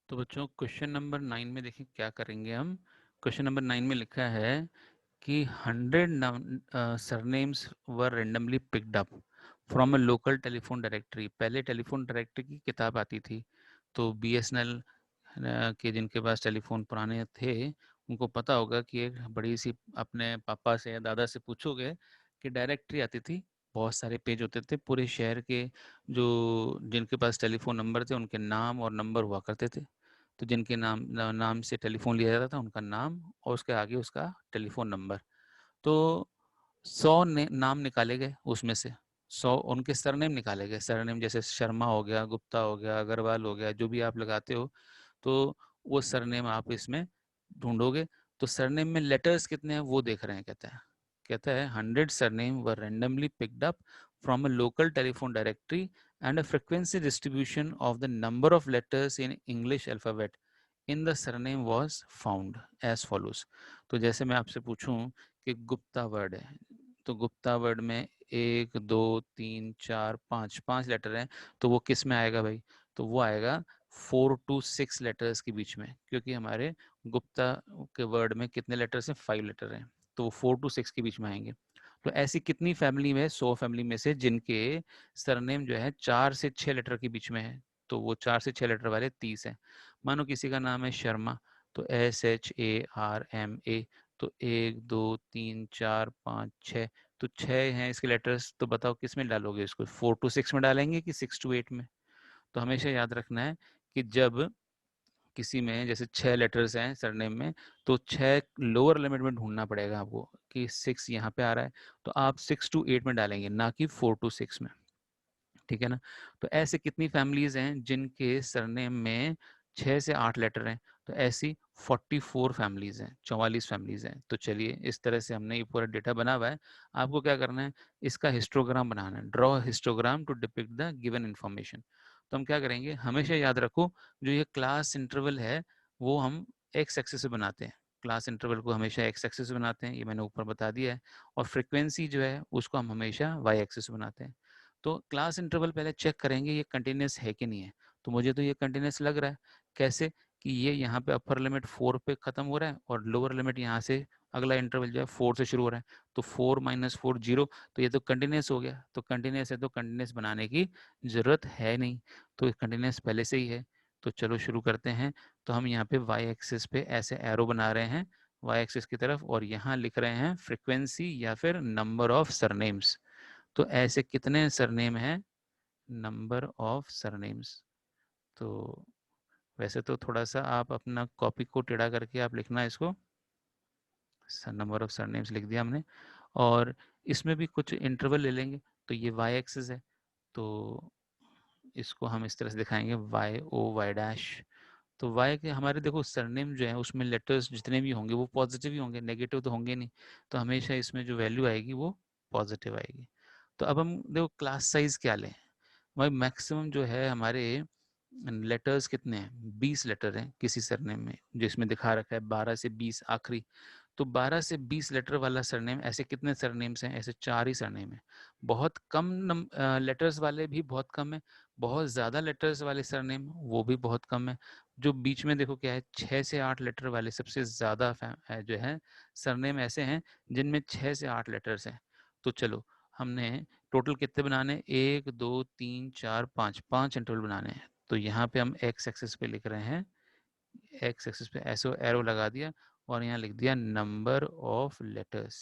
तो बच्चों question number 9 में देखिए क्या करेंगे हम। क्वेश्चन नंबर 9 में लिखा है कि 100 surnames were randomly picked up from a local telephone directory. पहले टेलीफोन डायरेक्टरी की किताब आती थी, तो बीएसएनएल के जिनके पास टेलीफोन पुराने थे उनको पता होगा कि एक बड़ी सी अपने पापा से या दादा से पूछोगे कि डायरेक्टरी आती थी, बहुत सारे पेज होते थे पूरे शहर के, जो जिनके पास टेलीफोन नंबर थे उनके नाम और नंबर हुआ करते थे। तो जिनके नाम से टेलीफोन लिया जाता था उनका नाम और उसके आगे उसका टेलीफोन नंबर। तो 100 नाम निकाले गए, उसमें से 100 उनके सरनेम निकाले गए। सरनेम जैसे शर्मा हो गया, गुप्ता हो गया, अग्रवाल हो गया, जो भी आप लगाते हो, तो वो सरनेम आप इसमें ढूंढोगे। तो सरनेम में लेटर्स कितने हैं वो देख रहे हैं। कहता है 100 surname were randomly picked up from a local telephone directory and a frequency distribution of the number of letters in English alphabet in the surname was found as follows. तो जैसे मैं आपसे पूछूं कि गुप्ता वर्ड है, तो गुप्ता वर्ड में 1 2 3 4 5 5 letter हैं, तो वो किस में आएगा भाई? तो वो आएगा 4 to 6 लेटर्स के बीच में, क्योंकि हमारे गुप्ता के वर्ड में कितने लेटर्स हैं? 5 लेटर हैं, तो वो 4 to 6 के बीच में आएंगे। तो ऐसी कितनी फैमिली में, 100 फैमिली में से जिनके सरनेम जो है 4 से 6 लेटर के बीच में है, तो वो 4 से 6 लेटर वाले 30 हैं। मानो किसी का नाम है शर्मा, तो SHARMA, तो 1 2 3 4 5 6, तो 6 हैं इसके लेटर्स। तो बताओ किस में डालोगे इसको, 4 to 6 में डालेंगे कि 6 to 8 में? तो हमेशा याद रखना है कि जब किसी में जैसे 6 लेटर्स हैं सरनेम में, तो 6 लोअर लिमिट में ढूंढना पड़ेगा आपको कि 6 यहाँ पे आ रहा है, तो आप 6 to 8 में डालेंगे, ना कि 4 to 6 में। ठीक है ना? तो ऐसे कितनी फैमिलीज हैं जिनके सरनेम में 6 से 8 लेटर हैं? तो ऐसी 44 फैमिलीज हैं, 44 फैमिलीज हैं। तो चलिए, इस तरह से हमने ये पूरा डेटा बना हुआ है। आपको क्या करना है, इसका हिस्टोग्राम बनाना है। Draw histogram to depict the given information. तो हम क्या करेंगे, हमेशा याद रखो जो ये क्लास इंटरवल है वो हम एक्स एक्सिस से बनाते हैं। क्लास इंटरवल को हमेशा एक्स एक्सिस से बनाते हैं, ये मैंने ऊपर बता दिया है। और फ्रीक्वेंसी जो है उसको हम हमेशा वाई एक्सिस से बनाते हैं। तो क्लास इंटरवल पहले चेक करेंगे ये कंटिन्यूस है कि नहीं है। तो मुझे तो ये कंटिन्यूस लग रहा है। कैसे? कि ये यहाँ पे अपर लिमिट 4 पे खत्म हो रहा है और लोअर लिमिट यहाँ से अगला इंटरवल जो है 4 से शुरू हो रहा है। तो 4 - 4 0, तो ये तो कंटिन्यूस हो गया। तो कंटिन्यूस है तो कंटिन्यूस बनाने की जरूरत है नहीं, तो कंटिन्यूस पहले से ही है। तो चलो शुरू करते हैं। तो हम यहाँ पे वाई एक्सिस पे ऐसे एरो बना रहे हैं वाई एक्सिस की तरफ, और यहाँ लिख रहे हैं फ्रीक्वेंसी या फिर नंबर ऑफ सरनेम्स। तो ऐसे कितने सरनेम हैं? Number of surnames. तो वैसे तो थोड़ा सा आप अपना कॉपी को टेढ़ा करके आप लिखना इसको। नंबर ऑफ सरनेम्स लिख दिया हमने, और इसमें भी कुछ इंटरवल ले लेंगे। तो ये वाई एक्सिस है, तो इसको हम इस तरह से दिखाएंगे YO Y'। तो वाई के हमारे देखो सरनेम जो है उसमें लेटर्स जितने भी होंगे वो पॉजिटिव ही होंगे, नेगेटिव तो होंगे नहीं। तो हमेशा इसमें जो वैल्यू आएगी वो पॉजिटिव आएगी। तो अब हम देखो क्लास साइज क्या लें। भाई मैक्सिमम जो है हमारे लेटर्स कितने हैं? 20 लेटर हैं किसी सरनेम में, जिसमें दिखा रखा है 12 से 20 आखिरी। तो 12 से 20 लेटर वाला सरनेम, ऐसे कितने सरनेम्स हैं? ऐसे 4 ही सरनेम है। बहुत कम लेटर्स वाले भी बहुत कम है, बहुत ज़्यादा लेटर्स वाले सरनेम वो भी बहुत कम है। जो बीच में देखो क्या है, 6 से 8 लेटर वाले सबसे ज़्यादा जो है सरनेम ऐसे हैं जिनमें 6 से 8 लेटर्स हैं। तो चलो, हमने टोटल कितने बनाने हैं? 1 2 3 4 5, 5 इंटरवल बनाने हैं। तो यहाँ पे हम एक्स एक्सिस पे लिख रहे हैं, एक्स एक्सिस पे ऐसे एरो लगा दिया और यहाँ लिख दिया number of letters,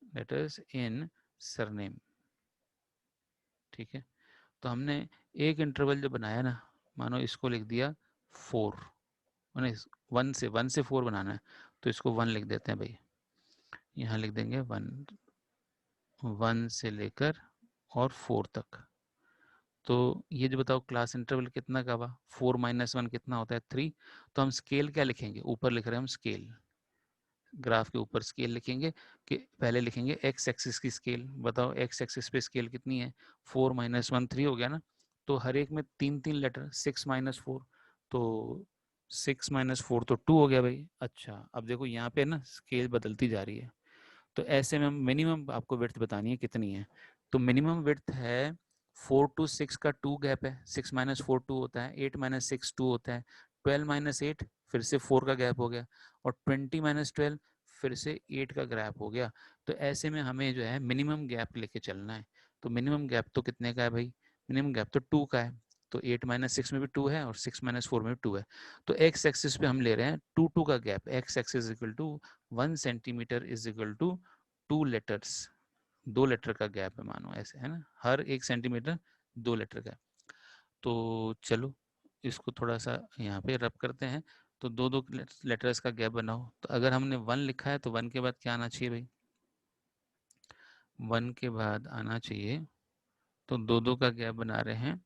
letters in surname. ठीक है? तो हमने एक इंटरवल जो बनाया ना, मानो इसको लिख दिया 4, मैंने 1 से 4 बनाना है, तो इसको 1 लिख देते हैं भाई। यहाँ लिख देंगे 1, 1 से लेकर और 4 तक। तो ये जो बताओ क्लास इंटरवल कितना का हुआ? 4 - 1 कितना होता है? 3। तो हम स्केल क्या लिखेंगे? ऊपर लिख रहे हैं हम स्केल, ग्राफ के ऊपर स्केल लिखेंगे। कि पहले लिखेंगे एक्स एक्सिस की स्केल। बताओ एक्स एक्सिस पे स्केल कितनी है? 4 - 1 3 हो गया ना। तो हर एक में 3 3 लेटर, 6 - 4, तो 6 - 4 तो 2 हो गया भाई। अच्छा, अब देखो यहाँ पे ना स्केल बदलती जा रही है। तो ऐसे में मिनिमम आपको विड्थ बतानी है कितनी है। तो मिनिमम विड्थ है 4 to 6 का 2 गैप है, 6 माइनस 4 2 होता है, 8 माइनस 6 2 होता है, 12 माइनस 8 फिर से 4 का गैप हो गया, और 20 माइनस 12 फिर से 8 का गैप हो गया। तो ऐसे में हमें जो है मिनिमम गैप लेके चलना है। तो मिनिमम गैप तो कितने का है भाई? मिनिमम गैप तो 2 का है। तो 8 माइनस 6 में भी 2 है और 6 माइनस 4 में भी 2 है। तो एक्स एक्सिस पे हम ले रहे हैं 2 2 का gap. X axis equal to 1 centimeter is equal to 2 letters. 2 letter का गैप है मानो, ऐसे है ना, हर 1 सेंटीमीटर 2 लेटर का। तो चलो इसको थोड़ा सा यहाँ पे रब करते हैं। तो दो दो लेटर्स का गैप बनाओ। तो अगर हमने 1 लिखा है तो 1 के बाद क्या आना चाहिए भाई? 1 के बाद आना चाहिए, तो दो दो का गैप बना रहे हैं।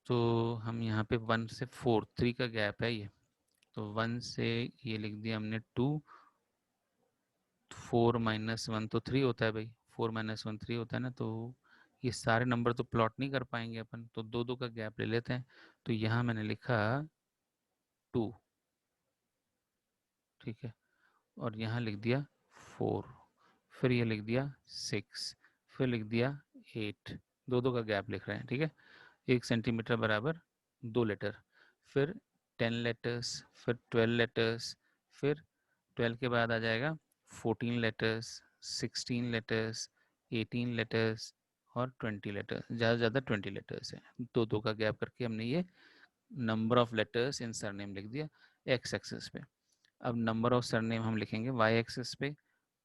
तो हम यहाँ पे 1 से 4 3 का गैप है ये। तो 1 से ये लिख दिया हमने 2, 4 माइनस 1 तो 3 होता है भाई, 4 माइनस 1 3 होता है ना। तो ये सारे नंबर तो प्लॉट नहीं कर पाएंगे अपन, तो दो दो का गैप ले लेते हैं। तो यहाँ मैंने लिखा 2, ठीक है, और यहाँ लिख दिया 4, फिर ये लिख दिया 6, फिर लिख दिया 8। दो दो का गैप लिख रहे हैं, ठीक है। 1 सेंटीमीटर बराबर 2 लेटर, फिर 10 लेटर्स, फिर 12 लेटर्स, फिर 12 के बाद आ जाएगा 14 लेटर्स, 16 लेटर्स, 18 लेटर्स और 20 लेटर्स। ज़्यादा से ज़्यादा 20 लेटर्स है। दो दो का गैप करके हमने ये number of letters in surname लिख दिया एक्स एक्सिस पे। अब नंबर ऑफ सरनेम हम लिखेंगे वाई एक्सिस पे।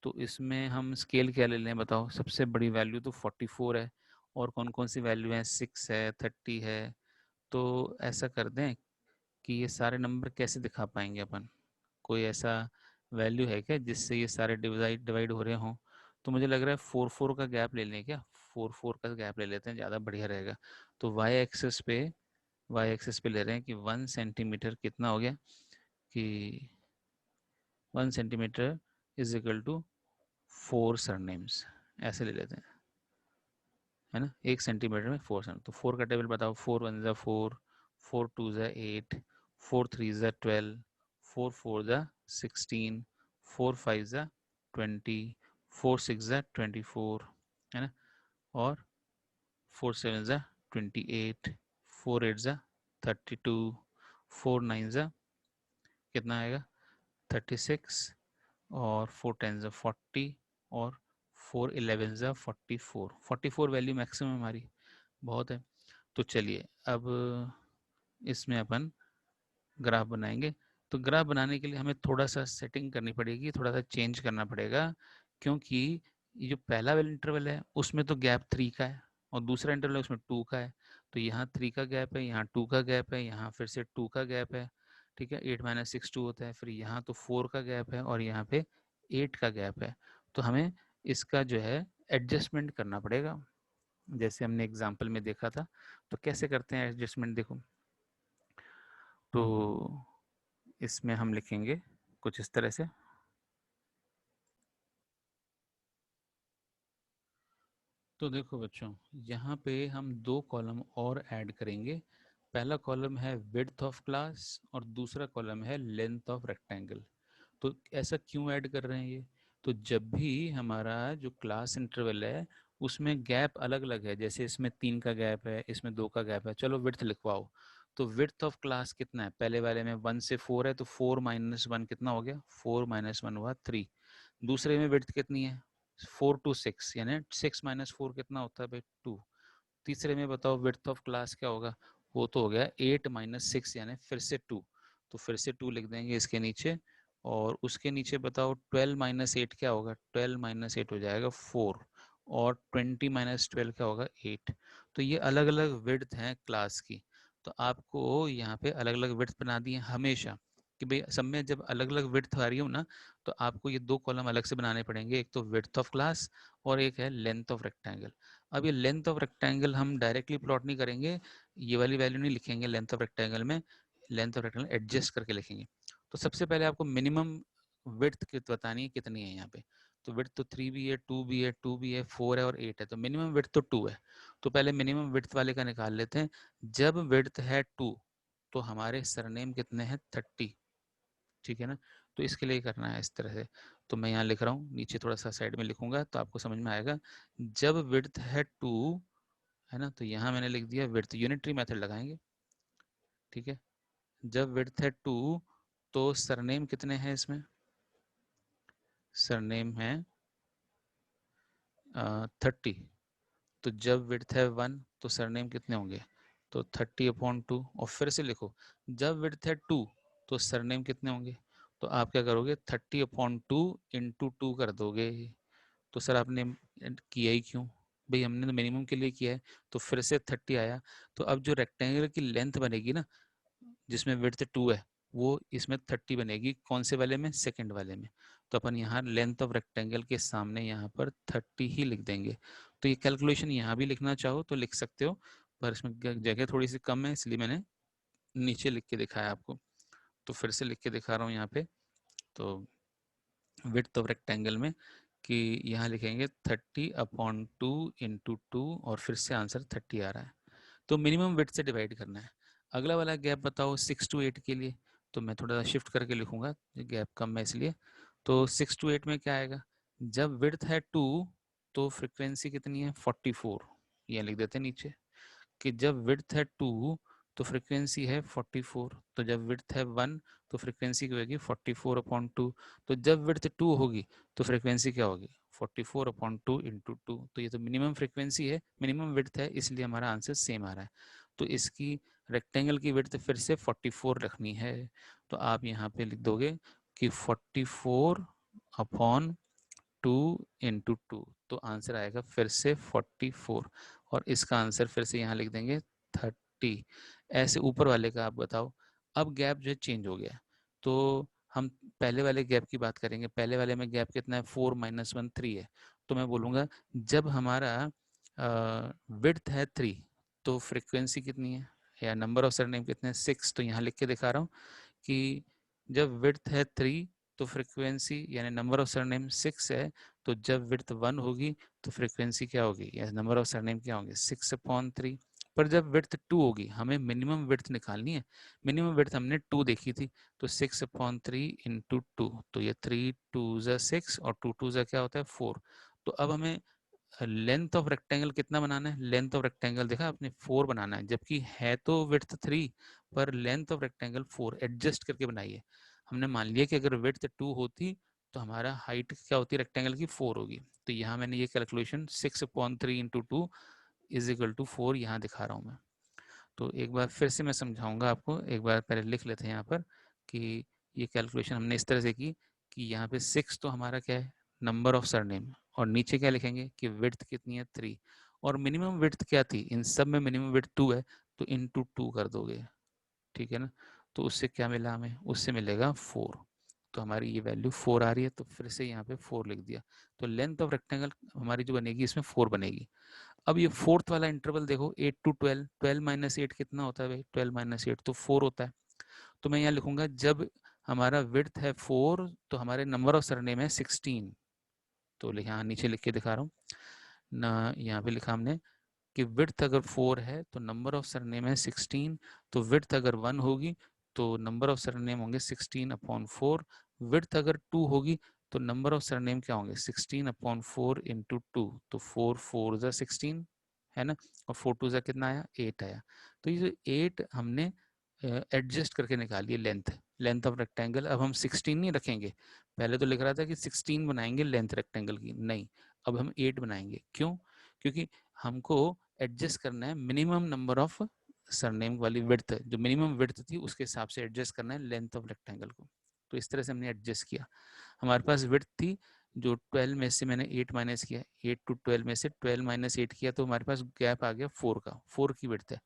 तो इसमें हम स्केल क्या ले लें बताओ? सबसे बड़ी वैल्यू तो 44 है, और कौन कौन सी वैल्यू है? 6 है, 30 है। तो ऐसा कर दें कि ये सारे नंबर कैसे दिखा पाएंगे अपन? कोई ऐसा वैल्यू है क्या जिससे ये सारे डिवाइड डिवाइड हो रहे हों? तो मुझे लग रहा है 4 4 का गैप ले लें क्या? 4 4 का गैप ले लेते हैं, ज़्यादा बढ़िया रहेगा। तो वाई एक्सिस पे ले रहे हैं कि 1 सेंटीमीटर कितना हो गया, कि 1 centimeter is equal to 4 surnames, ऐसे ले लेते हैं, है ना। 1 सेंटीमीटर में 4 सरनेम। तो 4 का टेबल बताओ। 4 1 ज़ा 4, 4 2 ज़ा 8, 4 3 ज़ा 12, 4 4 ज़ा 16, 4 5 ज़ा 20, 4 6 ज़ा 24, है ना। और 4 7 ज़ा 28, 4 8 ज़ा 32, 4 9 ज़ा कितना आएगा? 36, और 4 10 ज़ा 40, और 4 11 ज़ा 44। 44 वैल्यू मैक्सिमम हमारी, बहुत है। तो चलिए अब इसमें अपन ग्राफ बनाएंगे। तो ग्राफ बनाने के लिए हमें थोड़ा सा सेटिंग करनी पड़ेगी, थोड़ा सा चेंज करना पड़ेगा, क्योंकि ये जो पहला वाला इंटरवल है उसमें तो गैप 3 का है, और दूसरा इंटरवल है उसमें 2 का है। तो यहाँ 3 का गैप है, यहाँ 2 का गैप है, यहाँ फिर से 2 का गैप है, ठीक है। 8 माइनस 6 2 होता है। फिर यहाँ तो 4 का गैप है, और यहाँ पे 8 का गैप है। तो हमें इसका जो है एडजस्टमेंट करना पड़ेगा, जैसे हमने एग्जाम्पल में देखा था। तो कैसे करते हैं एडजस्टमेंट, देखो। तो इसमें हम लिखेंगे कुछ इस तरह से। तो देखो बच्चों, यहाँ पे हम दो कॉलम और ऐड करेंगे। पहला कॉलम है विड्थ ऑफ क्लास, और दूसरा कॉलम है लेंथ ऑफ रेक्टेंगल। तो ऐसा क्यों ऐड कर रहे हैं ये? तो जब भी हमारा जो क्लास इंटरवल है उसमें गैप अलग अलग है, जैसे इसमें 3 का गैप है, इसमें 2 का गैप है, चलो विड्थ लिखवाओ। तो विड्थ ऑफ क्लास कितना है? पहले वाले में 1 से 4 है, तो 4 माइनस 1 कितना हो गया? 4 माइनस 1 हुआ 3। दूसरे में विड्थ कितनी है? 4 टू 6, यानी 6 माइनस 4 कितना होता है भाई? 2। तीसरे में बताओ विड्थ ऑफ क्लास क्या होगा? वो तो हो गया 8 माइनस 6, यानी फिर से 2। तो फिर से 2 लिख देंगे इसके नीचे। और उसके नीचे बताओ 12 माइनस 8 क्या होगा? 12 माइनस 8 हो जाएगा 4, और 20 माइनस 12 क्या होगा? 8। तो ये अलग अलग विड्थ हैं क्लास की। तो आपको यहाँ पे अलग अलग विड्थ बना दिए हमेशा, कि भाई सब में जब अलग अलग विड्थ आ रही हो ना, तो आपको ये दो कॉलम अलग से बनाने पड़ेंगे। एक तो विड्थ ऑफ क्लास, और एक है लेंथ ऑफ रेक्टेंगल। अब ये लेंथ ऑफ रेक्टेंगल हम डायरेक्टली प्लॉट नहीं करेंगे, ये वाली वैल्यू नहीं लिखेंगे लेंथ ऑफ रेक्टेंगल में। लेंथ ऑफ रेक्टेंगल एडजस्ट करके लिखेंगे। तो सबसे पहले आपको मिनिमम विड्थ बतानी है कितनी है यहाँ पे। तो विड्थ तो 3 भी है, 2 भी है, 2 भी है, 4 है और 8 है। तो मिनिमम विड्थ तो 2 है। तो पहले मिनिमम विड्थ वाले का निकाल लेते हैं। जब विड्थ है 2, तो हमारे सरनेम कितने हैं? 30, ठीक है ना। तो इसके लिए करना है इस तरह से। तो मैं यहाँ लिख रहा हूँ, नीचे थोड़ा सा साइड में लिखूंगा तो आपको समझ में आएगा। जब विड्थ है 2, है ना, तो यहाँ मैंने लिख दिया विड्थ, यूनिटरी मेथड लगाएंगे, ठीक है। जब विड्थ है 2 तो सरनेम कितने हैं इसमें, सरनेम है 30। तो जब विड्थ है 1 तो सरनेम कितने होंगे, तो 30/2। और फिर से लिखो, जब विड्थ है 2 तो सरनेम कितने होंगे, तो आप क्या करोगे 30/2 इंटू 2 कर दोगे। तो सर आपने किया ही क्यों, भाई हमने तो मिनिमम के लिए किया है, तो फिर से 30 आया। तो अब जो रेक्टेंगल की लेंथ बनेगी ना, जिसमें विड्थ 2 है, वो इसमें 30 बनेगी, कौन से वाले में, सेकंड वाले में। तो अपन यहाँ लेंथ ऑफ रेक्टेंगल के सामने यहाँ पर 30 ही लिख देंगे। तो ये कैलकुलेशन यहाँ भी लिखना चाहो तो लिख सकते हो, पर इसमें जगह थोड़ी सी कम है, इसलिए मैंने नीचे लिख के दिखाया आपको। तो फिर से लिख के दिखा रहा हूँ यहाँ पे। तो विड्थ ऑफ रेक्टेंगल में कि यहाँ लिखेंगे 30/2 इंटू 2, और फिर से आंसर 30 आ रहा है। तो मिनिमम विड्थ से डिवाइड करना है। अगला वाला गैप बताओ 6 to 8 के लिए, तो मैं थोड़ा शिफ्ट करके लिखूंगा, गैप कम है इसलिए। तो 6 to 8 में क्या आएगा, जब विड्थ है 2 तो फ्रिक्वेंसी कितनी है 44, ये लिख देते हैं नीचे, कि जब विड्थ है 2 तो फ्रिक्वेंसी है 44। तो जब विड्थ है 1 तो फ्रिक्वेंसी क्या होगी 44/2। तो जब विड्थ 2 होगी तो फ्रिक्वेंसी क्या होगी 44/2 इंटू 2। तो ये तो मिनिमम फ्रिक्वेंसी है, मिनिमम विड्थ है, इसलिए हमारा आंसर सेम आ रहा है। तो इसकी रेक्टेंगल की विड्थ फिर से 44 रखनी है। तो आप यहाँ पे लिख दोगे कि 44/2 इंटू 2, तो आंसर आएगा फिर से 44। और इसका आंसर फिर से यहाँ लिख देंगे 30। ऐसे ऊपर वाले का आप बताओ। अब गैप जो है चेंज हो गया, तो हम पहले वाले गैप की बात करेंगे। पहले वाले में गैप कितना है 4 - 1 3 है। तो मैं बोलूँगा जब हमारा विड्थ है 3 तो फ्रिक्वेंसी कितनी है, या नंबर ऑफ सरनेम कितने हैं 6। तो यहाँ लिख के दिखा रहा हूँ कि जब विड्थ है 3 तो फ्रिक्वेंसी यानी नंबर ऑफ सरनेम 6 है। तो जब विड्थ 1 होगी तो फ्रिक्वेंसी क्या होगी, या नंबर ऑफ सरनेम क्या होंगे 6/3। पर जब विड्थ 2 होगी, हमें मिनिमम विड्थ निकालनी है। मिनिमम विड्थ हमने 2 देखी थी, तो 6/3 इंटू 2, तो ये 3 2 ज़ा 6 और 2 2 ज़ा क्या होता है 4। तो अब हमें लेंथ ऑफ रेक्टेंगल कितना बनाना है, लेंथ ऑफ रेक्टेंगल देखा आपने 4 बनाना है, जबकि है तो विड्थ 3 पर लेंथ ऑफ रेक्टेंगल 4, एडजस्ट करके बनाइए। हमने मान लिया कि अगर विड्थ 2 होती तो हमारा हाइट क्या होती रेक्टेंगल की 4 होगी। तो यहाँ मैंने ये calculation 6/3 into 2 is equal to 4 यहाँ दिखा रहा हूँ मैं। तो एक बार फिर से मैं समझाऊंगा आपको, एक बार पहले लिख लेते हैं यहाँ पर कि ये कैलकुलेशन हमने इस तरह से की कि यहाँ पे 6 तो हमारा क्या है नंबर ऑफ सरनेम, और नीचे क्या लिखेंगे कि विड्थ कितनी है 3, और मिनिमम विड्थ क्या थी, इन सब में मिनिमम विड्थ 2 है, तो इंटू 2 कर दोगे, ठीक है ना। तो उससे क्या मिला हमें, उससे मिलेगा 4। तो हमारी ये वैल्यू 4 आ रही है, तो फिर से यहाँ पे 4 लिख दिया। तो लेंथ ऑफ रेक्टेंगल हमारी जो बनेगी इसमें 4 बनेगी। अब ये फोर्थ वाला इंटरवल देखो 8 to 12, 12 - 8 कितना होता है भाई, 12 - 8 तो 4 होता है। तो मैं यहाँ लिखूंगा जब हमारा विड्थ है 4 तो हमारे नंबर ऑफ सरनेम है 16। तो यहाँ नीचे लिख के दिखा रहा हूँ ना, यहाँ पे लिखा हमने कि विड्थ अगर 4 है तो नंबर ऑफ सरनेम है 16। तो विड्थ अगर 1 होगी तो नंबर ऑफ सरनेम होंगे 16/4। विड्थ अगर 2 होगी तो नंबर ऑफ सरनेम क्या होंगे 16/4 इंटू 2। तो 4 4 ज़ा 16 है ना, और 4 2 ज़ा कितना आया 8 आया। तो ये जो 8 हमने एडजस्ट करके निकाली है लेंथ, लेंथ ऑफ रेक्टेंगल। अब हम 16 नहीं रखेंगे, पहले तो लिख रहा था कि 16 बनाएंगे लेंथ रेक्टेंगल की, नहीं, अब हम 8 बनाएंगे। क्यों, क्योंकि हमको एडजस्ट करना है मिनिमम नंबर ऑफ सरनेम वाली विड्थ, जो मिनिमम विड्थ थी उसके हिसाब से एडजस्ट करना है लेंथ ऑफ रेक्टेंगल को। तो इस तरह से हमने एडजस्ट किया। हमारे पास विड्थ थी जो 12 में से मैंने 8 माइनस किया, 8 to 12 में से 12 - 8 किया, तो हमारे पास गैप आ गया 4 का, 4 की विड्थ है।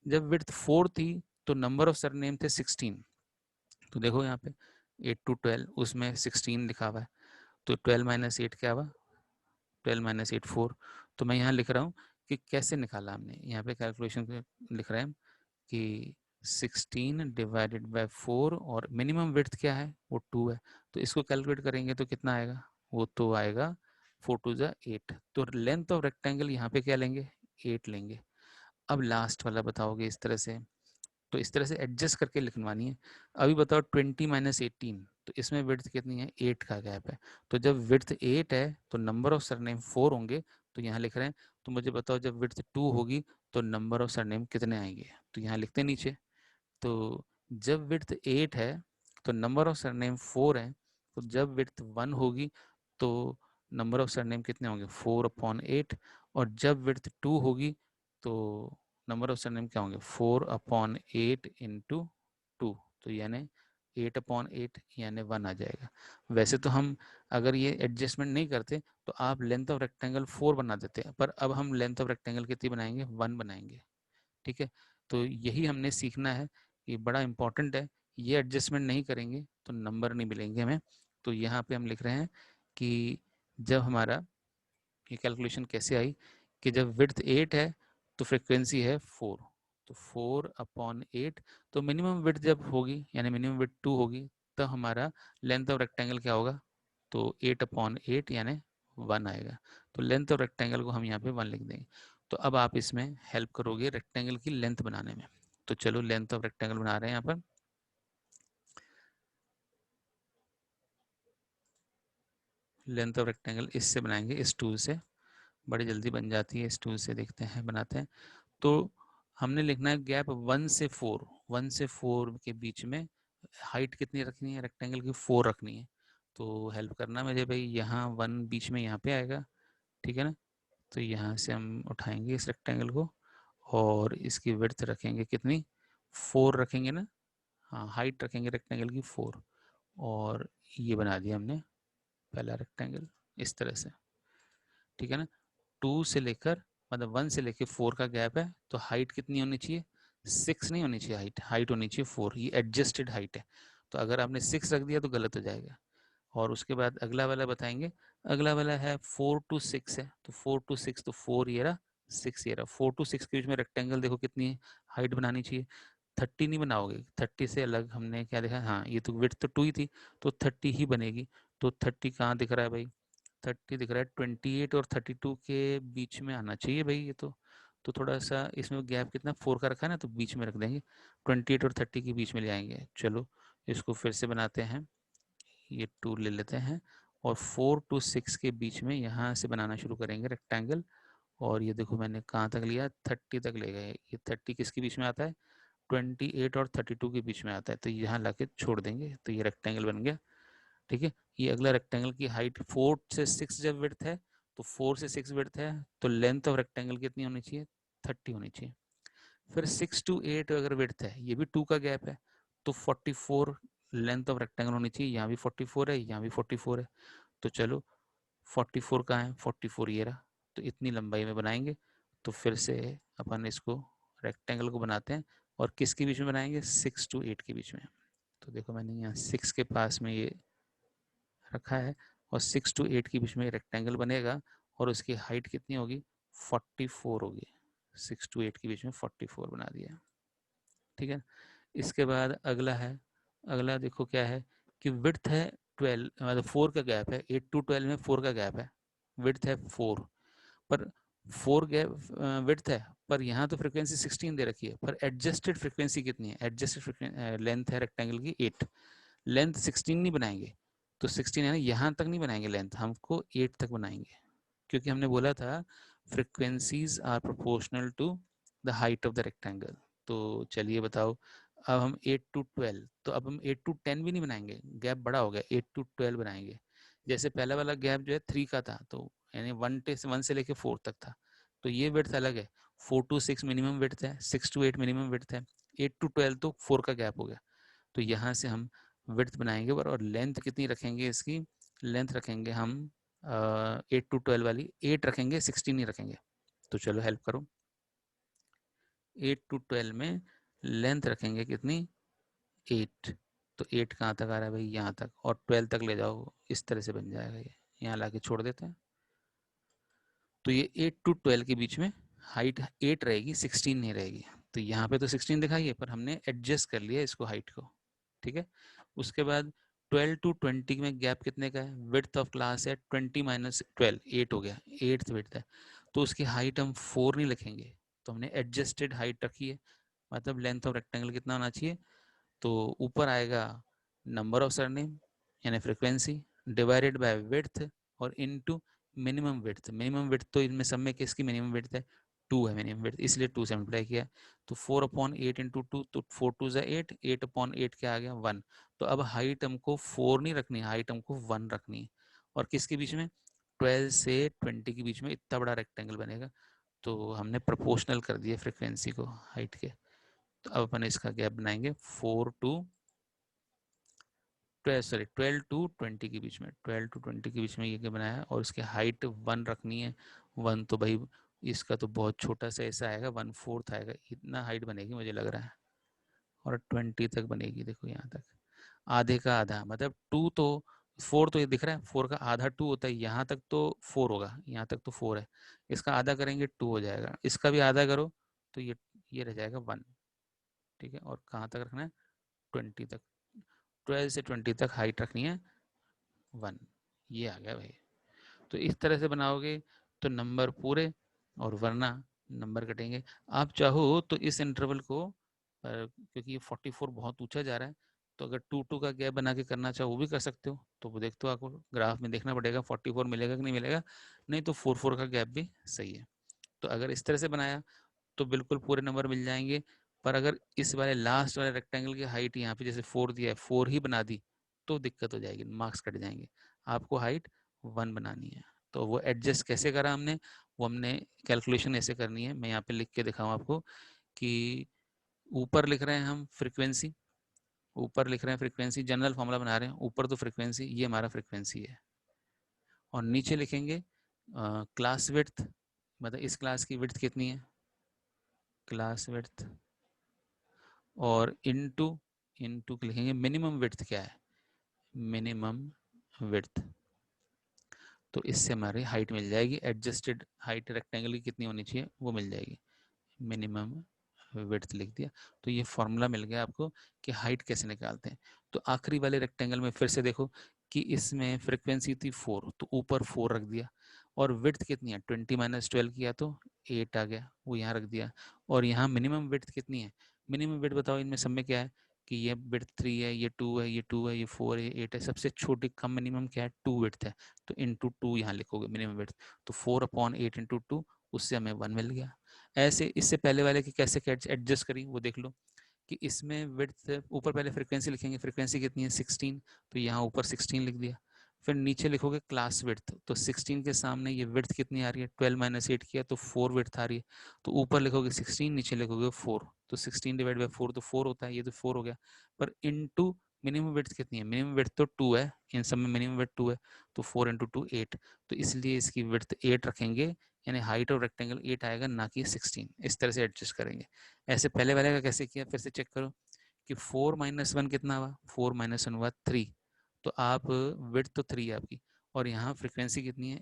जब विड्थ 4 थी तो नंबर ऑफ सरनेम थे 16। तो देखो यहाँ पे 8 to 12 उसमें 16 लिखा हुआ है, तो 12 - 8 क्या हुआ 12 - 8 4। तो मैं यहाँ लिख रहा हूँ कि कैसे निकाला हमने, यहाँ पे कैलकुलेशन लिख रहे हैं कि 16 डिवाइडेड बाय 4, और मिनिमम विड्थ क्या है वो 2 है। तो इसको कैलकुलेट करेंगे तो कितना आएगा, वो तो आएगा 4 2 ज़ा 8। तो लेंथ ऑफ रेक्टेंगल यहाँ पे क्या लेंगे 8 लेंगे। अब लास्ट वाला बताओगे इस तरह से, तो इस तरह से एडजस्ट करके लिखवानी है। अभी बताओ 20 - 18 तो इसमें विड्थ कितनी है, 8 का गैप है। तो जब विड्थ 8 है तो नंबर ऑफ सरनेम 4 होंगे, तो यहाँ लिख रहे हैं। तो मुझे बताओ जब विड्थ 2 होगी तो नंबर ऑफ सरनेम कितने आएंगे, तो यहाँ लिखते हैं नीचे। तो जब विड्थ 8 है तो नंबर ऑफ सरनेम 4 है, तो जब विड्थ 1 होगी तो नंबर ऑफ सरनेम कितने होंगे, 4/8। और जब विड्थ 2 होगी तो नंबर ऑफ सरनेम क्या होंगे, 4/8 इंटू 2, तो यानी 8/8 यानी 1 आ जाएगा। वैसे तो हम अगर ये एडजस्टमेंट नहीं करते तो आप लेंथ ऑफ रेक्टेंगल 4 बना देते हैं, पर अब हम लेंथ ऑफ रेक्टेंगल कितनी बनाएंगे, 1 बनाएंगे। ठीक है, तो यही हमने सीखना है, ये बड़ा इंपॉर्टेंट है। ये एडजस्टमेंट नहीं करेंगे तो नंबर नहीं मिलेंगे हमें। तो यहाँ पे हम लिख रहे हैं कि जब हमारा ये कैलकुलेशन कैसे आई, कि जब विड्थ 8 है तो फ्रिक्वेंसी है 4, तो 4/8। तो मिनिमम विड्थ जब होगी यानी मिनिमम विड्थ 2 होगी तो हमारा लेंथ ऑफ रेक्टेंगल क्या होगा, तो 8/8 यानी 1 आएगा। तो लेंथ ऑफ रेक्टेंगल को हम यहाँ पे 1 लिख देंगे। तो अब आप इसमें हेल्प करोगे रेक्टेंगल की लेंथ बनाने में। तो चलो लेंथ ऑफ रेक्टेंगल बना रहे हैं यहाँ पर। लेंथ ऑफ रेक्टेंगल इससे बनाएंगे, इस टूल से, बड़ी जल्दी बन जाती है इस टूल से। देखते हैं बनाते हैं। तो हमने लिखना है गैप 1 से 4, 1 से 4 के बीच में हाइट कितनी रखनी है रेक्टेंगल की, 4 रखनी है। तो हेल्प करना मुझे भाई, यहाँ 1 बीच में यहाँ पे आएगा, ठीक है ना। तो यहाँ से हम उठाएंगे इस रेक्टेंगल को और इसकी विड्थ रखेंगे कितनी, 4 रखेंगे ना। हाँ, हाइट रखेंगे रेक्टेंगल की 4, और ये बना दिया हमने पहला रेक्टेंगल इस तरह से, ठीक है ना। 2 से लेकर मतलब 1 से लेकर 4 का गैप है, तो हाइट कितनी होनी चाहिए, 6 नहीं होनी चाहिए, हाइट हाइट होनी चाहिए 4। ये एडजस्टेड हाइट है, तो अगर आपने 6 रख दिया तो गलत हो जाएगा। और उसके बाद अगला वाला बताएंगे। अगला वाला है 4 to 6 है, तो 4 to 6, तो 4 ये रहा, 6 ये रहा। 4 to 6 के बीच में रेक्टेंगल देखो कितनी हाइट बनानी चाहिए, 30 नहीं बनाओगे, 30 से अलग हमने क्या देखा, हाँ ये तो विड्थ तो 2 ही थी, तो 30 ही बनेगी। तो 30 कहाँ दिख रहा है भाई, 30 दिख रहा है, 28 और 32 के बीच में आना चाहिए भाई ये तो थोड़ा सा इसमें गैप कितना 4 का रखा है ना, तो बीच में रख देंगे, 28 और 30 के बीच में ले आएंगे। चलो इसको फिर से बनाते हैं, ये 2 ले लेते हैं और 4 to 6 के बीच में यहाँ से बनाना शुरू करेंगे रेक्टेंगल। और ये देखो मैंने कहाँ तक लिया, 30 तक ले गए। ये 30 किसके बीच में आता है, 28 और 32 के बीच में आता है, तो यहाँ लाके छोड़ देंगे, तो ये रेक्टेंगल बन गया। ठीक है, ये अगला रेक्टेंगल की हाइट 4 से 6 जब विड्थ है, तो 4 से 6 विड्थ है, तो लेंथ ऑफ रेक्टेंगल कितनी होनी चाहिए, 30 होनी चाहिए। फिर 6 to 8 अगर विड्थ है, ये भी 2 का गैप है, तो 44 लेंथ ऑफ रेक्टेंगल होनी चाहिए। यहाँ भी 44 है, यहाँ भी 44 है, तो चलो 44 कहाँ है, 44 ये रहा। तो इतनी लंबाई में बनाएंगे। तो फिर से अपन इसको रेक्टेंगल को बनाते हैं, और किसके बीच में बनाएंगे, 6 to 8 के बीच में। तो देखो मैंने यहाँ 6 के पास में ये रखा है, और 6 to 8 के बीच में रेक्टेंगल बनेगा, और उसकी हाइट कितनी होगी, 44 होगी। 6 to 8 के बीच में 44 बना दिया, ठीक है। इसके बाद अगला है, अगला देखो क्या है, कि विड्थ है 12, मतलब 4 का गैप है, 8 to 12 में 4 का गैप है, विड्थ है 4, पर 4 गैप विड्थ है, पर यहाँ तो फ्रीक्वेंसी 16 दे रखी है, पर एडजस्टेड फ्रीक्वेंसी कितनी है, एडजस्टेड लेंथ है रेक्टेंगल की 8, लेंथ 16 नहीं बनाएंगे। तो 16 है ना, यहाँ तक नहीं बनाएंगे लेंथ, हमको 8 तक बनाएंगे, क्योंकि हमने बोला था frequencies are proportional to the height of the rectangle. तो चलिए बताओ, अब हम 8 to 12, तो अब हम 8 to 10 भी नहीं बनाएंगे, गैप बड़ा हो गया, 8 to 12 बनाएंगे। जैसे पहला वाला गैप जो है 3 का था, तो यानी 1 से लेके 4 तक था, तो ये विड्थ अलग है। 4 to 6 मिनिमम विड्थ है, 6 to 8 मिनिमम विड्थ है, 8 to 12 तो 4 का गैप हो गया। तो यहाँ से हम विड्थ बनाएंगे, और लेंथ कितनी रखेंगे इसकी, लेंथ रखेंगे हम 8 to 12 वाली 8 रखेंगे, 16 नहीं रखेंगे। तो चलो हेल्प करो, 8 to 12 में लेंथ रखेंगे कितनी, 8। तो 8 कहाँ तक आ रहा है भाई, यहाँ तक, और 12 तक ले जाओ, इस तरह से बन जाएगा ये, यहाँ ला के छोड़ देते हैं। तो ये 8 to 12 के बीच में हाइट 8 रहेगी, 16 नहीं रहेगी। तो यहाँ पे तो 16 दिखाई है, पर हमने एडजस्ट कर लिया इसको हाइट को, ठीक है। उसके बाद 12 to 20 में गैप कितने का है, विड्थ ऑफ क्लास है 20 माइनस 12, 8 हो गया, 8th विड्थ है, तो उसकी हाइट हम 4 नहीं लिखेंगे, तो हमने एडजस्टेड हाइट रखी है। मतलब लेंथ ऑफ रेक्टेंगल कितना होना चाहिए, तो ऊपर आएगा नंबर ऑफ सरनेम, यानी फ्रीक्वेंसी डिवाइडेड बाय विड्थ और into minimum width. Minimum width तो इनमें सब में किसकी मिनिमम विड्थ है, 2 है मिनिमम विड्थ, इसलिए 2 से मल्टीप्लाई किया। तो 4/8 इंटू 2, तो 4 2 ज़ा 8, 8/8 क्या आ गया 1। तो अब हाइट हमको 4 नहीं रखनी है, हाइट हमको 1 रखनी है। और किसके बीच में, 12 से 20 के बीच में इतना बड़ा रेक्टेंगल बनेगा। तो हमने प्रोपोर्शनल कर दिया फ्रीक्वेंसी को हाइट के। तो अब अपन इसका गैप बनाएंगे 4 टू 12 टू 20 के बीच में, 12 टू 20 के बीच में ये क्या बनाया है। और इसकी हाइट 1 रखनी है। 1 तो भाई इसका तो बहुत छोटा सा ऐसा आएगा, 1/4 आएगा, इतना हाइट बनेगी मुझे लग रहा है। और 20 तक बनेगी, देखो यहाँ तक आधे का आधा, मतलब 2 तो 4 तो ये दिख रहा है, 4 का आधा 2 होता है, यहाँ तक तो 4 होगा, यहाँ तक तो 4 है। इसका आधा करेंगे 2 हो जाएगा, इसका भी आधा करो तो ये रह जाएगा 1। ठीक है, और कहाँ तक रखना है, 20 तक, 12 से 20 तक हाइट रखनी है 1। ये आ गया भाई। तो इस तरह से बनाओगे तो नंबर पूरे, और वरना नंबर कटेंगे। आप चाहो तो इस इंटरवल को क्योंकि ये 44 बहुत ऊंचा जा रहा है, तो अगर 2 2 का गैप बना के करना चाहो वो भी कर सकते हो। तो वो देखते हो, आपको ग्राफ में देखना पड़ेगा 44 मिलेगा कि नहीं मिलेगा, नहीं तो 4 4 का गैप भी सही है। तो अगर इस तरह से बनाया तो बिल्कुल पूरे नंबर मिल जाएंगे। पर अगर इस वाले लास्ट वाले रेक्टेंगल की हाइट यहाँ पे जैसे 4 दिया है, 4 ही बना दी तो दिक्कत हो जाएगी, मार्क्स कट जाएंगे। आपको हाइट 1 बनानी है। तो वो एडजस्ट कैसे करा हमने, वो हमने कैलकुलेशन ऐसे करनी है, मैं यहाँ पे लिख के दिखाऊँ आपको कि ऊपर लिख रहे हैं हम फ्रीक्वेंसी, ऊपर लिख रहे हैं फ्रीक्वेंसी, जनरल फॉर्मूला बना रहे हैं, ऊपर तो फ्रीक्वेंसी, ये हमारा फ्रीक्वेंसी है। और नीचे लिखेंगे क्लास विड्थ, मतलब इस क्लास की विड्थ कितनी है, क्लास विड्थ, और इनटू इनटू लिखेंगे मिनिमम विड्थ क्या है, मिनिमम विड्थ। तो इससे हमारी हाइट मिल जाएगी, एडजस्टेड हाइट रेक्टेंगल की कितनी होनी चाहिए वो मिल जाएगी, मिनिमम विड्थ लिख दिया। तो ये फॉर्मूला मिल गया आपको कि हाइट कैसे निकालते हैं। तो आखिरी वाले रेक्टेंगल में फिर से देखो कि इसमें फ्रीक्वेंसी थी 4, तो ऊपर 4 रख दिया, और विड्थ कितनी है 20 - 12 किया तो 8 आ गया, वो यहाँ रख दिया। और यहाँ मिनिमम विड्थ कितनी है, मिनिमम विड्थ बताओ इनमें सब में क्या है, कि ये विड्थ 3 है, ये 2 है, ये 2 है, ये 4 है, ये 8 है, सबसे छोटी कम मिनिमम क्या है 2 विड्थ है। तो इंटू 2 यहाँ लिखोगे मिनिमम विड्थ, तो 4/8 इंटू 2, उससे हमें 1 मिल गया। ऐसे इससे पहले वाले की कैसे एडजस्ट करी वो देख लो, कि इसमें विड्थ ऊपर पहले फ्रीक्वेंसी लिखेंगे, फ्रीक्वेंसी कितनी है 16, तो यहाँ ऊपर 16 लिख दिया। फिर नीचे लिखोगे क्लास विड्थ, तो 16 के सामने ये विड्थ कितनी आ रही है, 12 - 8 किया तो 4 विड्थ आ रही है। तो ऊपर लिखोगे 16, नीचे लिखोगे 4, तो 16 डिवाइड बाई 4 तो 4 होता है, ये तो 4 हो गया। पर इनटू मिनिमम विड्थ कितनी है, मिनिमम विड्थ तो 2 है, इन सब में मिनिमम विड्थ 2 है, तो 4 इंटू 2 8, तो इसलिए इसकी विड्थ 8 रखेंगे, यानी हाइट ऑफ रेक्टेंगल 8 आएगा, ना कि 16। इस तरह से एडजस्ट करेंगे। ऐसे पहले वाले का कैसे किया, फिर से चेक करो कि 4 - 1 कितना हुआ, 4 - 1 हुआ 3, तो आप विड्थ तो 3 है आपकी, और यहाँ फ्रीक्वेंसी कितनी है,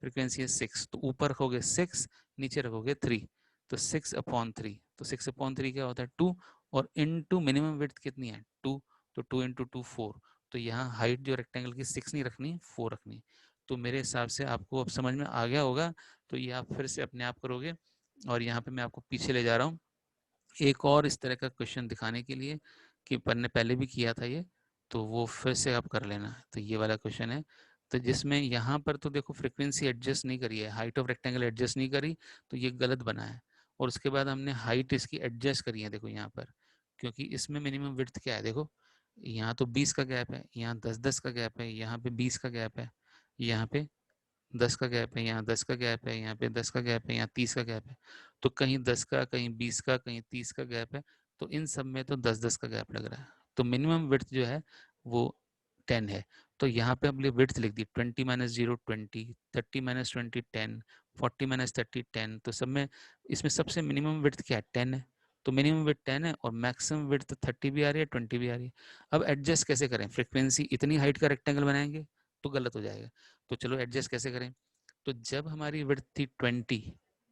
फ्रीक्वेंसी है 6, तो ऊपर रखोगे 6, नीचे रखोगे 3, तो 6/3, तो 6/3 क्या होता है 2, और इनटू मिनिमम विड्थ कितनी है 2, तो 2 इंटू 2 4, तो यहाँ हाइट जो रेक्टेंगल की 6 नहीं रखनी, 4 रखनी। तो मेरे हिसाब से आपको अब समझ में आ गया होगा। तो ये आप फिर से अपने आप करोगे, और यहाँ पे मैं आपको पीछे ले जा रहा हूँ एक और इस तरह का क्वेश्चन दिखाने के लिए, कि अपन ने पहले भी किया था ये, तो वो फिर से आप कर लेना। तो ये वाला क्वेश्चन है, तो जिसमें यहाँ पर तो देखो फ्रीक्वेंसी एडजस्ट नहीं करी है, हाइट ऑफ रेक्टेंगल एडजस्ट नहीं करी, तो ये गलत बना है। और उसके बाद हमने हाइट इसकी एडजस्ट करी है, देखो यहाँ पर, क्योंकि इसमें मिनिमम विड्थ क्या है, देखो यहाँ तो 20 का गैप है, यहाँ 10 10 का गैप है, यहाँ पे 20 का गैप है, यहाँ पे 10 का गैप है, यहाँ 10 का गैप है, यहाँ पे 10 का गैप है, यहाँ 30 का गैप है। तो कहीं 10 का, कहीं 20 का, कहीं 30 का गैप है, तो इन सब में तो 10 10 का गैप लग रहा है। तो मिनिमम विड्थ जो है वो 10 है। तो यहाँ पे हमने विड्थ लिख दी 20 - 0 20, 30 - 20 10, 40 - 30 10, तो सब में इसमें सबसे मिनिमम विड्थ क्या है 10 है। तो मिनिमम विड्थ 10 है, और मैक्सिमम विड्थ 30 भी आ रही है, 20 भी आ रही है। अब एडजस्ट कैसे करें, फ्रीक्वेंसी इतनी हाइट का रेक्टेंगल बनाएंगे तो गलत हो जाएगा। तो चलो एडजस्ट कैसे करें, तो जब हमारी विड्थ थी 20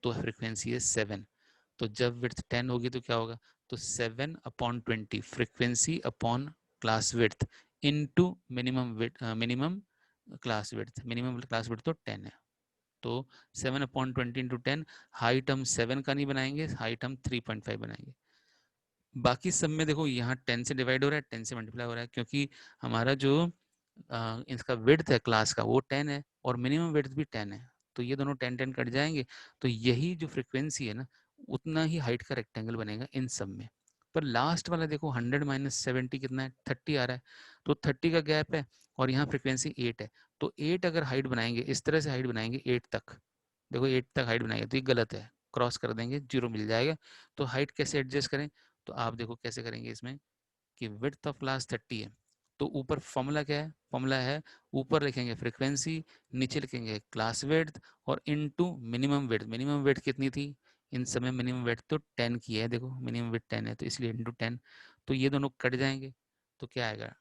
तो फ्रीक्वेंसी है 7, तो जब विड्थ 10 होगी तो क्या होगा, तो 7/20 frequency upon class width into minimum width, minimum class width, minimum class width तो 10 है, तो 7/20 इंटू 10, हाइट हम 7 का नहीं बनाएंगे, हाइट हम 3.5 बनाएंगे। बाकी सब में देखो यहाँ 10 से डिवाइड हो रहा है, 10 से मल्टीप्लाई हो रहा है, क्योंकि हमारा जो इसका विड्थ है क्लास का वो 10 है और मिनिमम विड्थ भी 10 है, तो ये दोनों 10 कट जाएंगे, तो यही जो फ्रीक्वेंसी है ना उतना ही हाइट का रेक्टेंगल बनेगा इन सब में। पर लास्ट वाला देखो 100 माइनस 70 कितना है, 30 आ रहा है, तो 30 का गैप है और यहाँ फ्रिक्वेंसी 8 है, तो 8 अगर हाइट बनाएंगे इस तरह से हाइट बनाएंगे 8 तक, देखो 8 तक हाइट बनाएंगे तो ये गलत है, क्रॉस कर देंगे 0 मिल जाएगा। तो हाइट कैसे एडजस्ट करें, तो आप देखो कैसे करेंगे इसमें कि विड्थ ऑफ क्लास 30 है, तो ऊपर फॉर्मूला क्या है, फॉर्मूला है ऊपर लिखेंगे फ्रीक्वेंसी, नीचे लिखेंगे क्लास विड्थ और into minimum width, minimum width कितनी थी, इन समय मिनिमम विड्थ तो 10 की है, देखो मिनिमम विड्थ 10 है तो इसलिए इनटू 10, तो ये दोनों कट जाएंगे, तो क्या आएगा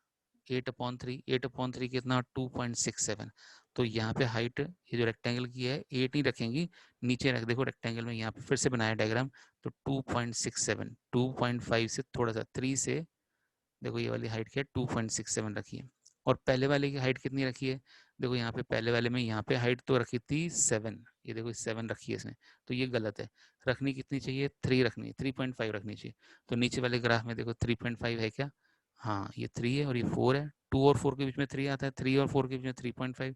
8/3, 8/3 कितना 2.67, तो यहाँ पे हाइट ये जो रेक्टेंगल की है 8 ही रखेंगी, नीचे रख देखो रेक्टेंगल में यहाँ पे फिर से बनाया डायग्राम, तो 2.67, 2.5 से थोड़ा सा 3 से, देखो ये वाली हाइट क्या है 2.67 रखी है, और पहले वाले की हाइट कितनी रखी है, देखो यहाँ पे पहले वाले में यहाँ पे हाइट तो रखी थी 7, ये देखो 7 रखी है इसने, तो ये गलत है, रखनी कितनी चाहिए 3 रखनी, 3.5 रखनी चाहिए, तो नीचे वाले ग्राफ में देखो 3.5 है क्या, हाँ ये 3 है और ये 4 है, 2 और 4 के बीच में 3 आता है, 3 और 4 के बीच में 3.5,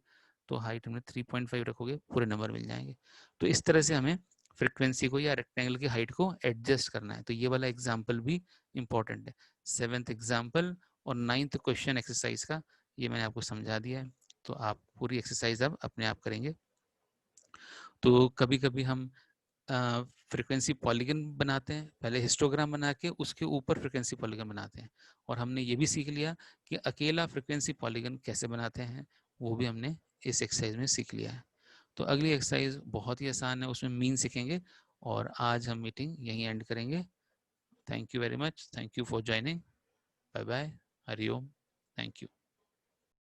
तो हाइट हमने 3.5 रखोगे पूरे नंबर मिल जाएंगे। तो इस तरह से हमें फ्रिक्वेंसी को या रेक्टेंगल की हाइट को एडजस्ट करना है, तो ये वाला एग्जाम्पल भी इंपॉर्टेंट है। 7th एग्जाम्पल और 9th क्वेश्चन एक्सरसाइज का ये मैंने आपको समझा दिया है, तो आप पूरी एक्सरसाइज अब अपने आप करेंगे। तो कभी कभी हम फ्रिक्वेंसी पॉलीगन बनाते हैं, पहले हिस्टोग्राम बना के उसके ऊपर फ्रिक्वेंसी पॉलीगन बनाते हैं, और हमने ये भी सीख लिया कि अकेला फ्रिक्वेंसी पॉलीगन कैसे बनाते हैं, वो भी हमने इस एक्सरसाइज में सीख लिया है। तो अगली एक्सरसाइज बहुत ही आसान है, उसमें मीन सीखेंगे, और आज हम मीटिंग यहीं एंड करेंगे। Thank you very much, thank you for joining, bye bye, Hari Om, thank you.